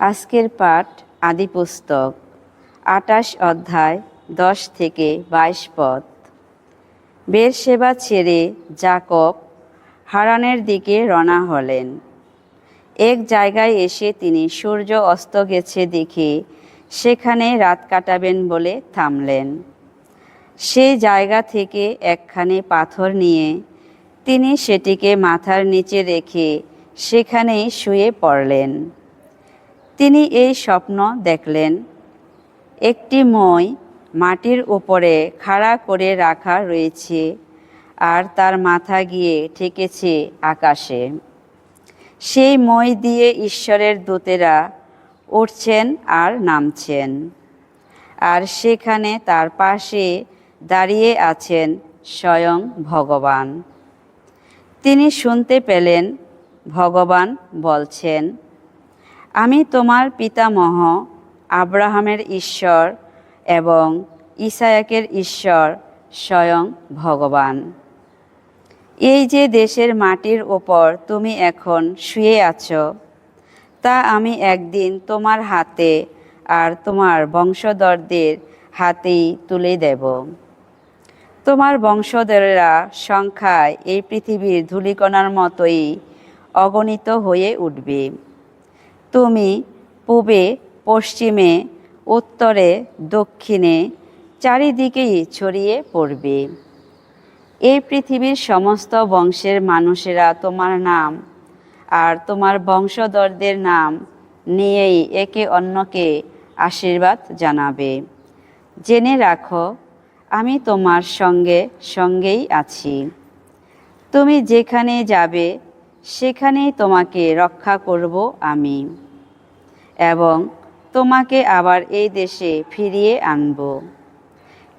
আজকের পাঠ আদিপুস্তক ২৮ অধ্যায় ১০ থেকে ২২ পদ। বেরশেবা ছেড়ে যাকব হারানের দিকে রওনা হলেন। এক জায়গায় এসে তিনি সূর্য অস্ত গেছে দেখে সেখানে রাত কাটাবেন বলে থামলেন। সেই জায়গা থেকে একখানি পাথর নিয়ে তিনি সেটিকে মাথার নিচে রেখে সেখানেই শুয়ে পড়লেন। তিনি এই স্বপ্ন দেখলেন, একটি মই মাটির উপরে খাড়া করে রাখা রয়েছে আর তার মাথা গিয়ে ঠেকেছে আকাশে। সেই মই দিয়ে ঈশ্বরের দূতেরা উঠছেন আর নামছেন, আর সেখানে তার পাশে দাঁড়িয়ে আছেন স্বয়ং ভগবান। তিনি শুনতে পেলেন ভগবান বলছেন, আমি তোমার পিতামহ আব্রাহামের ঈশ্বর এবং ইসায়াকের ঈশ্বর স্বয়ং ভগবান। এই যে দেশের মাটির ওপর তুমি এখন শুয়ে আছো, তা আমি একদিন তোমার হাতে আর তোমার বংশধরদের হাতেই তুলে দেব। তোমার বংশধরেরা সংখ্যায় এই পৃথিবীর ধূলিকণার মতোই অগণিত হয়ে উঠবে। তুমি পূবে, পশ্চিমে, উত্তরে, দক্ষিণে চারিদিকেই ছড়িয়ে পড়বে। এই পৃথিবীর সমস্ত বংশের মানুষেরা তোমার নাম আর তোমার বংশধরদের নাম নিয়েই একে অন্যকে আশীর্বাদ জানাবে। জেনে রাখো, আমি তোমার সঙ্গেই আছি। তুমি যেখানে যাবে সেখানেই তোমাকে রক্ষা করব আমি, এবং তোমাকে আবার এই দেশে ফিরিয়ে আনব।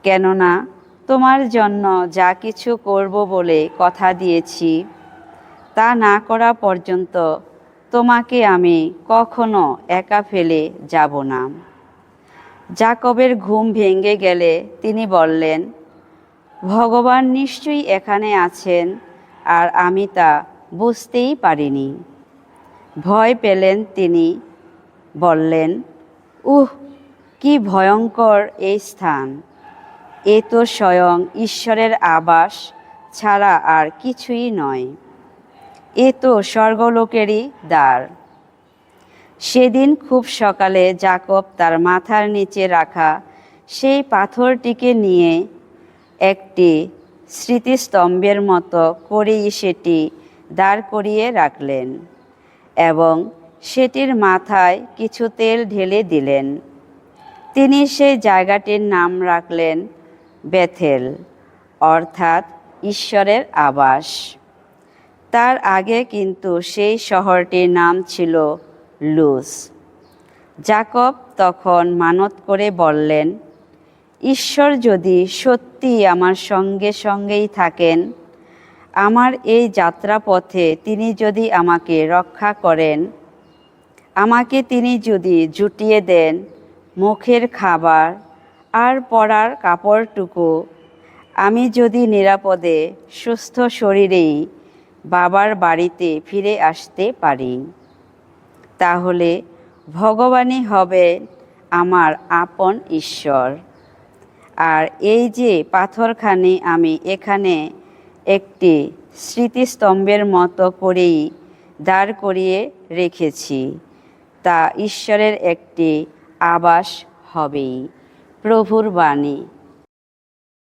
কেননা তোমার জন্য যা কিছু করব বলে কথা দিয়েছি, তা না করা পর্যন্ত তোমাকে আমি কখনো একা ফেলে যাব না। যাকবের ঘুম ভেঙে গেলে তিনি বললেন, ভগবান নিশ্চয়ই এখানে আছেন, আর আমি তা বুঝতেই পারিনি। ভয় পেলেন তিনি, বললেন, কি ভয়ঙ্কর এই স্থান! এ তো স্বয়ং ঈশ্বরের আবাস ছাড়া আর কিছুই নয়। এ তো স্বর্গলোকেরই দ্বার। সেদিন খুব সকালে যাকব তার মাথার নিচে রাখা সেই পাথরটিকে নিয়ে একটি স্মৃতিস্তম্ভের মতো করেই সেটি দাঁড় করিয়ে রাখলেন এবং সেটির মাথায় কিছু তেল ঢেলে দিলেন। তিনি সেই জায়গাটির নাম রাখলেন বেথেল, অর্থাৎ ঈশ্বরের আবাস। তার আগে কিন্তু সেই শহরটির নাম ছিল লুজ। যাকব তখন মানত করে বললেন, ঈশ্বর যদি সত্যি আমার সঙ্গেই থাকেন, আমার এই যাত্রাপথে তিনি যদি আমাকে রক্ষা করেন, আমাকে তিনি যদি জুটিয়ে দেন মুখের খাবার আর পরার কাপড়টুকু, আমি যদি নিরাপদে সুস্থ শরীরেই বাবার বাড়িতে ফিরে আসতে পারি, তাহলে ভগবানই হবেন আমার আপন ঈশ্বর। আর এই যে পাথরখানি আমি এখানে একটি স্মৃতিস্তম্ভের মতো করেই দাঁড় করিয়ে রেখেছি, তা ঈশ্বরের একটি আবাস হবেই। প্রভুর বাণী।